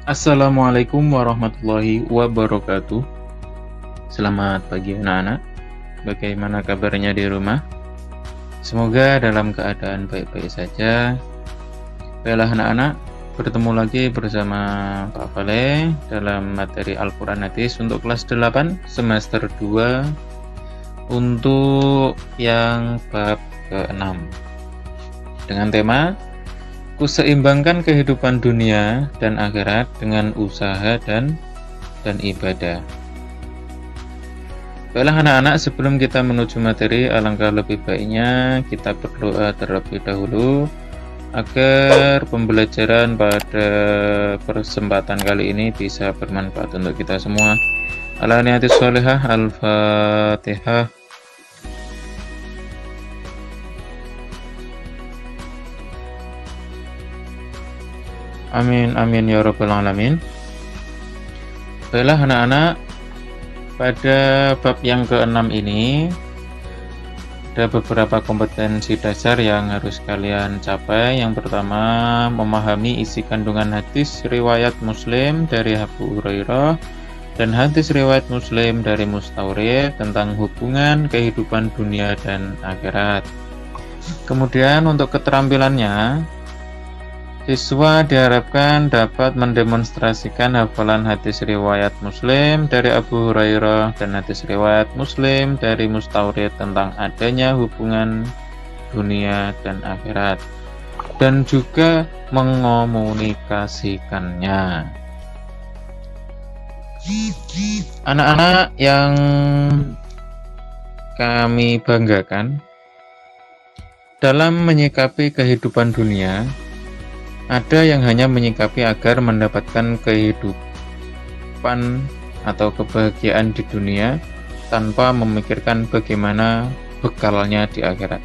Assalamualaikum warahmatullahi wabarakatuh. Selamat pagi anak-anak. Bagaimana kabarnya di rumah? Semoga dalam keadaan baik-baik saja. Baiklah anak-anak, bertemu lagi bersama Pak Vale dalam materi Al-Quran Hadis untuk kelas 8 semester 2 untuk yang bab ke-6 dengan tema Kuseimbangkan kehidupan dunia dan akhirat dengan usaha dan ibadah. Baiklah anak-anak, sebelum kita menuju materi, alangkah lebih baiknya kita berdoa terlebih dahulu agar pembelajaran pada kesempatan kali ini bisa bermanfaat untuk kita semua. Ala niyatis sholihah. Al-Fatihah. Amin amin ya rabbal alamin. Baiklah anak-anak, pada bab yang ke-6 ini ada beberapa kompetensi dasar yang harus kalian capai. Yang pertama, memahami isi kandungan hadis riwayat Muslim dari Abu Hurairah dan hadis riwayat Muslim dari Mustawrid tentang hubungan kehidupan dunia dan akhirat. Kemudian untuk keterampilannya, siswa diharapkan dapat mendemonstrasikan hafalan hadis riwayat Muslim dari Abu Hurairah dan hadis riwayat Muslim dari Mustawrid tentang adanya hubungan dunia dan akhirat, dan juga mengomunikasikannya. Anak-anak yang kami banggakan, dalam menyikapi kehidupan dunia, ada yang hanya menyikapi agar mendapatkan kehidupan atau kebahagiaan di dunia tanpa memikirkan bagaimana bekalnya di akhirat.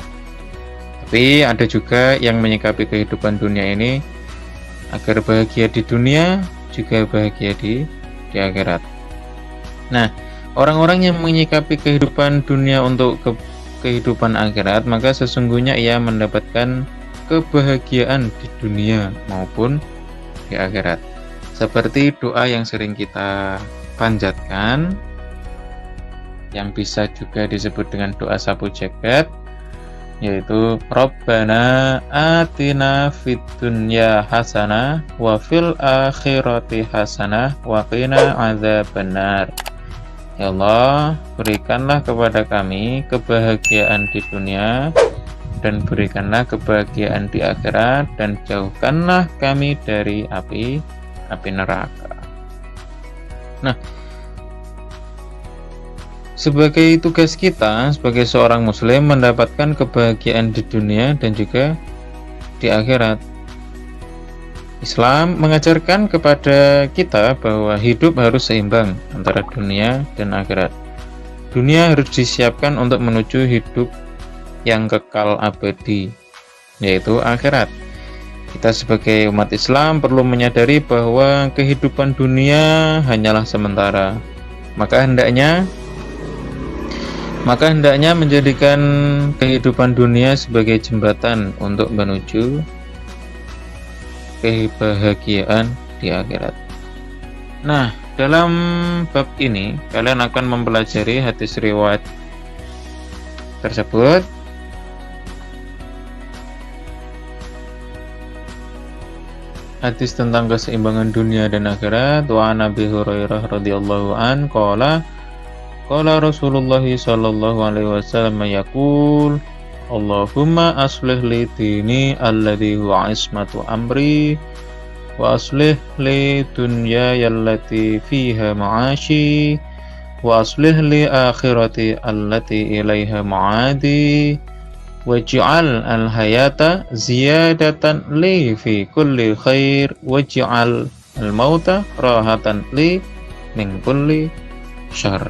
Tapi ada juga yang menyikapi kehidupan dunia ini agar bahagia di dunia juga bahagia di akhirat. Nah, orang-orang yang menyikapi kehidupan dunia untuk kehidupan akhirat, maka sesungguhnya ia mendapatkan kebahagiaan di dunia maupun di akhirat. Seperti doa yang sering kita panjatkan, yang bisa juga disebut dengan doa sapu jagat, yaitu Rabbana atina fid dunya hasanah wa fil akhirati hasanah wa qina adzabannar. Ya Allah, berikanlah kepada kami kebahagiaan di dunia dan berikanlah kebahagiaan di akhirat, dan jauhkanlah kami dari api neraka. Nah, sebagai tugas kita sebagai seorang muslim mendapatkan kebahagiaan di dunia dan juga di akhirat. Islam mengajarkan kepada kita bahwa hidup harus seimbang antara dunia dan akhirat. Dunia harus disiapkan untuk menuju hidup yang kekal abadi, yaitu akhirat. Kita sebagai umat Islam perlu menyadari bahwa kehidupan dunia hanyalah sementara. Maka hendaknya menjadikan kehidupan dunia sebagai jembatan untuk menuju kebahagiaan di akhirat. Nah, dalam bab ini kalian akan mempelajari hadis riwayat tersebut. Hadis tentang keseimbangan dunia dan akhirat. Wa Nabi Hurairah radhiyallahu an qala Rasulullah sallallahu alaihi wasallam yaqul Allahumma aslih li dini alladhi huwa ismatu amri wa aslih li dunyaya allati fiha ma'ashi wa aslih li akhirati allati ilaiha ma'adi waj'al al-hayata ziyadatan li fi kulli khair waj'al al-mauta rahatan li min kulli syarr.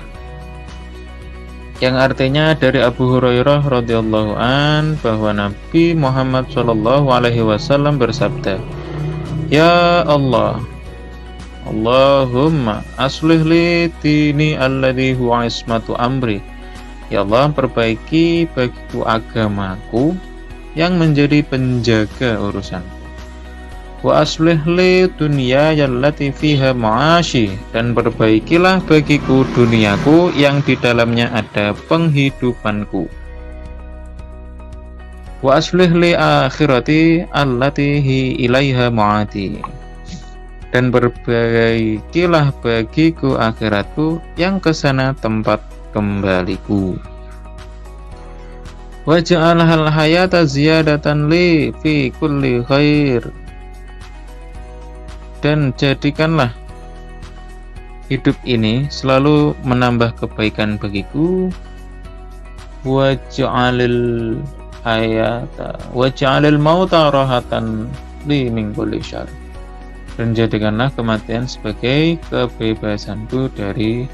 Yang artinya dari Abu Hurairah radhiyallahu an bahwa Nabi Muhammad sallallahu alaihi wasallam bersabda, "Ya Allah, Allahumma aslih li dini alladhi huwa ismatu amri." Ya Allah, perbaiki bagiku agamaku yang menjadi penjaga urusanku. Wa aslih li dunyaya allati fiha ma'ashi, dan perbaikilah bagiku duniaku yang di dalamnya ada penghidupanku. Wa aslih li akhirati allati hi ilaiha ma'ati, dan perbaikilah bagiku akhiratku yang kesana tempat kembaliku. Waj'alhal hayata ziyadatan li fi kulli khair, dan jadikanlah hidup ini selalu menambah kebaikan bagiku. Waj'alil mauta rahatan li min kulli syarr, dan jadikanlah kematian sebagai kebebasanku dari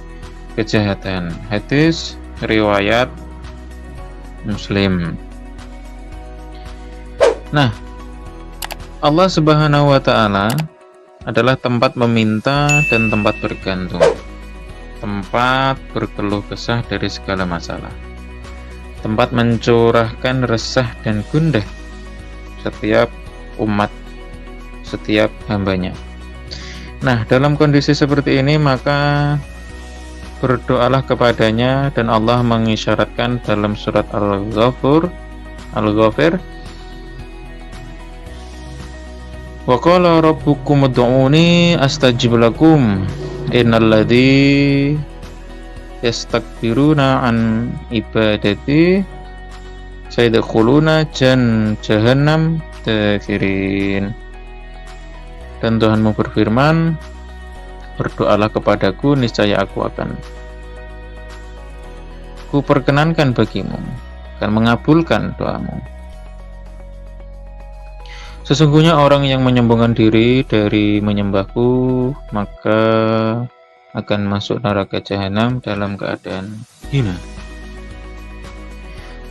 kejahatan. Hadis riwayat Muslim. Nah, Allah Subhanahu wa Ta'ala adalah tempat meminta dan tempat bergantung, tempat berkeluh kesah dari segala masalah, tempat mencurahkan resah dan gundah setiap umat, setiap hambanya. Nah, dalam kondisi seperti ini maka berdoalah kepadanya, dan Allah mengisyaratkan dalam surat Al-Ghafir, wa qala rabbukum ud'uni astajib lakum innalladzi yastakbiruna an ibadati sayadkhuluna jahannam dakhirin. Dan Tuhanmu berfirman, berdoalah kepadaku, niscaya aku akan kuperkenankan bagimu, akan mengabulkan doamu. Sesungguhnya orang yang menyombongkan diri dari menyembahku, maka akan masuk neraka jahanam dalam keadaan hina.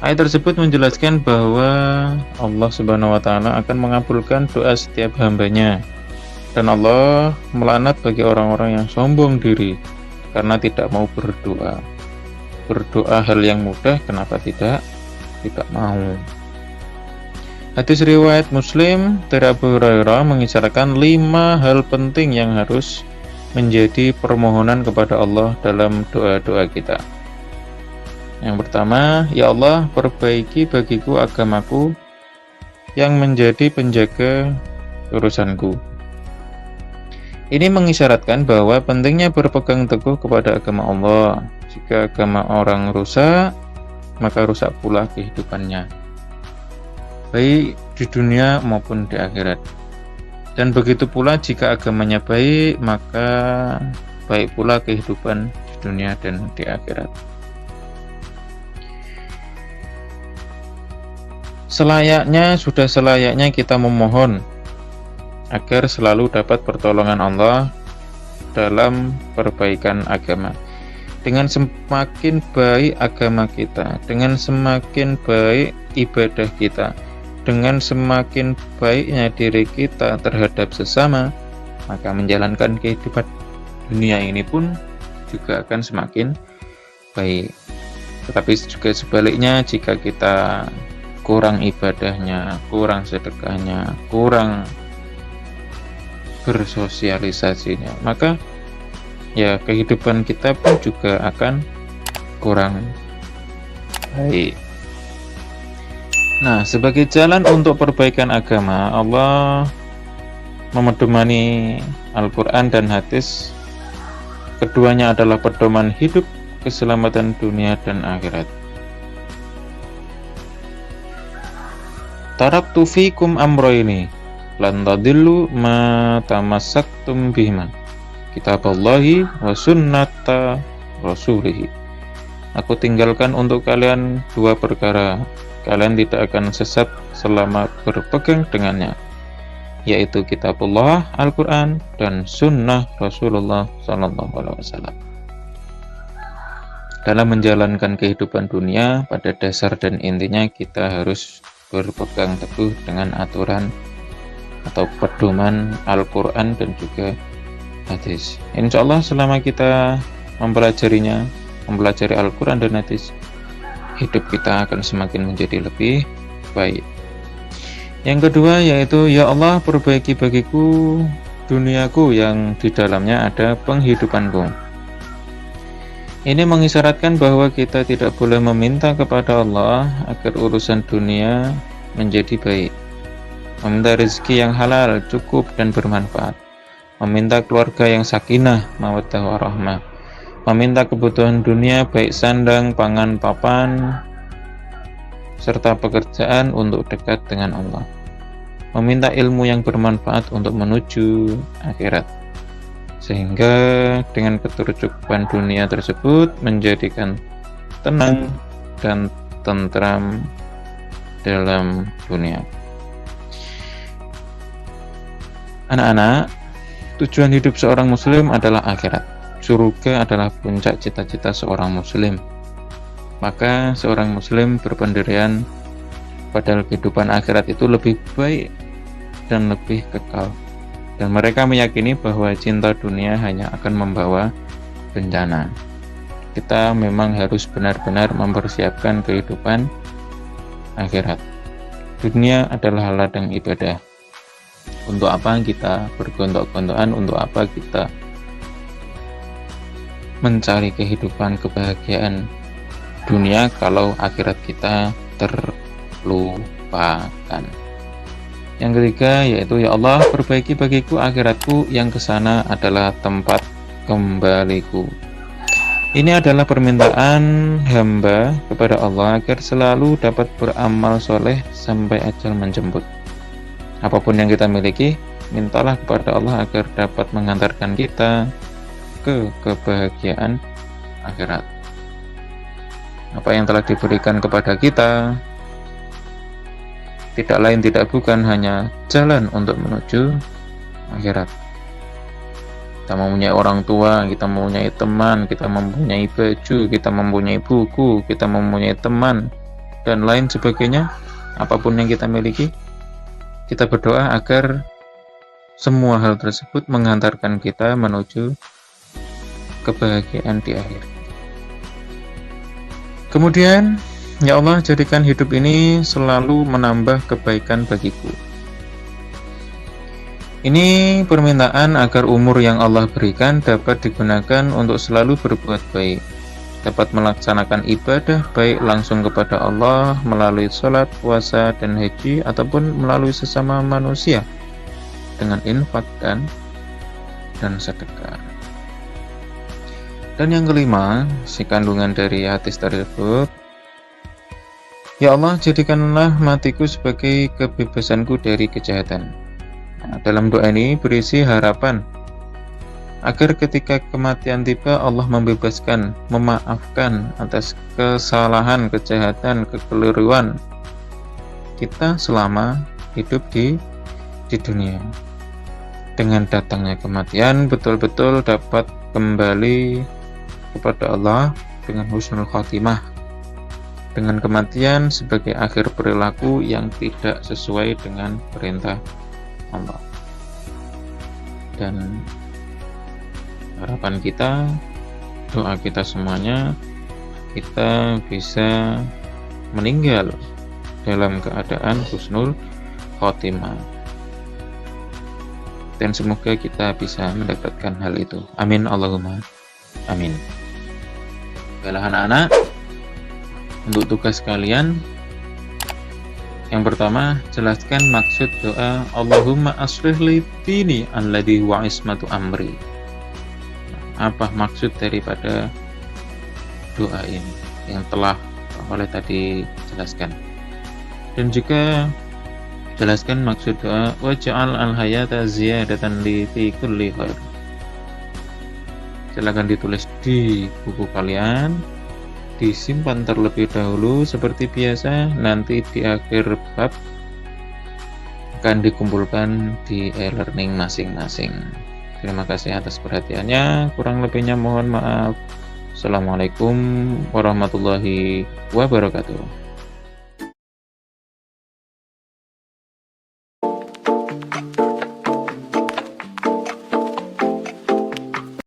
Ayat tersebut menjelaskan bahwa Allah Subhanahu wa Ta'ala akan mengabulkan doa setiap hambanya. Dan Allah melaknat bagi orang-orang yang sombong diri karena tidak mau berdoa. Berdoa hal yang mudah, kenapa tidak mau. Hadis riwayat Muslim dari Abu Hurairah mengisyaratkan 5 hal penting yang harus menjadi permohonan kepada Allah dalam doa-doa kita. Yang pertama, ya Allah, perbaiki bagiku agamaku yang menjadi penjaga urusanku. Ini mengisyaratkan bahwa pentingnya berpegang teguh kepada agama Allah. Jika agama orang rusak, maka rusak pula kehidupannya, baik di dunia maupun di akhirat. Dan begitu pula jika agamanya baik, maka baik pula kehidupan di dunia dan di akhirat. Sudah selayaknya kita memohon agar selalu dapat pertolongan Allah dalam perbaikan agama. Dengan semakin baik agama kita, dengan semakin baik ibadah kita, dengan semakin baiknya diri kita terhadap sesama, maka menjalankan kehidupan dunia ini pun juga akan semakin baik. Tetapi juga sebaliknya, jika kita kurang ibadahnya, kurang sedekahnya, kurang bersosialisasinya, maka ya kehidupan kita pun juga akan kurang baik. Nah, sebagai jalan untuk perbaikan agama, Allah memedomani Al-Quran dan hadis. Keduanya adalah pedoman hidup, keselamatan dunia dan akhirat. Taraktu fikum amroini lan tadillu ma tamassaktum bihima, kitaballahi wa sunnata rasulih. Aku tinggalkan untuk kalian 2 perkara, kalian tidak akan sesat selama berpegang dengannya, yaitu kitabullah Al-Quran dan sunnah Rasulullah SAW. Dalam menjalankan kehidupan dunia, pada dasar dan intinya kita harus berpegang teguh dengan aturan atau pedoman Al-Quran dan juga hadis. Insya Allah selama kita mempelajari Al-Quran dan hadis, hidup kita akan semakin menjadi lebih baik. Yang kedua yaitu, ya Allah, perbaiki bagiku duniaku yang di dalamnya ada penghidupanku. Ini mengisyaratkan bahwa kita tidak boleh meminta kepada Allah agar urusan dunia menjadi baik. Meminta rezeki yang halal, cukup dan bermanfaat. Meminta keluarga yang sakinah, mawaddah warahmah. Meminta kebutuhan dunia baik sandang, pangan, papan, serta pekerjaan untuk dekat dengan Allah. Meminta ilmu yang bermanfaat untuk menuju akhirat, sehingga dengan ketercukupan dunia tersebut menjadikan tenang dan tentram dalam dunia. Anak-anak, tujuan hidup seorang muslim adalah akhirat. Surga adalah puncak cita-cita seorang muslim. Maka seorang muslim berpendirian padahal kehidupan akhirat itu lebih baik dan lebih kekal. Dan mereka meyakini bahwa cinta dunia hanya akan membawa bencana. Kita memang harus benar-benar mempersiapkan kehidupan akhirat. Dunia adalah ladang ibadah. Untuk apa kita bergontok-gontokan? Untuk apa kita mencari kehidupan, kebahagiaan dunia kalau akhirat kita terlupakan? Yang ketiga yaitu, ya Allah, perbaiki bagiku akhiratku yang kesana adalah tempat kembaliku. Ini adalah permintaan hamba kepada Allah agar selalu dapat beramal soleh sampai ajal menjemput. Apapun yang kita miliki, mintalah kepada Allah agar dapat mengantarkan kita ke kebahagiaan akhirat. Apa yang telah diberikan kepada kita tidak lain tidak bukan hanya jalan untuk menuju akhirat. Kita mempunyai orang tua, kita mempunyai teman, kita mempunyai baju, kita mempunyai buku, kita mempunyai teman, dan lain sebagainya. Apapun yang kita miliki, kita berdoa agar semua hal tersebut mengantarkan kita menuju kebahagiaan di akhir. Kemudian, ya Allah, jadikan hidup ini selalu menambah kebaikan bagiku. Ini permintaan agar umur yang Allah berikan dapat digunakan untuk selalu berbuat baik, dapat melaksanakan ibadah baik langsung kepada Allah melalui sholat, puasa, dan haji, ataupun melalui sesama manusia dengan infak dan sedekah. Dan yang kelima, si kandungan dari hadis tersebut, ya Allah, jadikanlah matiku sebagai kebebasanku dari kejahatan. Nah, dalam doa ini berisi harapan agar ketika kematian tiba Allah membebaskan, memaafkan atas kesalahan, kejahatan, kekeliruan kita selama hidup di dunia. Dengan datangnya kematian betul-betul dapat kembali kepada Allah dengan husnul khatimah, dengan kematian sebagai akhir perilaku yang tidak sesuai dengan perintah Allah. Dan harapan kita, doa kita semuanya, kita bisa meninggal dalam keadaan husnul khotimah. Dan semoga kita bisa mendapatkan hal itu. Amin Allahumma amin. Baiklah anak-anak, untuk tugas kalian, yang pertama, jelaskan maksud doa Allahumma aslih li dini alladhi wa ismatu amri. Apa maksud daripada doa ini yang telah oleh tadi jelaskan? Dan juga jelaskan maksud doa waj'al al-hayata ziyadatan li fi kulli khair. Silakan ditulis di buku kalian, disimpan terlebih dahulu seperti biasa. Nanti di akhir bab akan dikumpulkan di e-learning masing-masing. Terima kasih atas perhatiannya, kurang lebihnya mohon maaf. Assalamualaikum warahmatullahi wabarakatuh.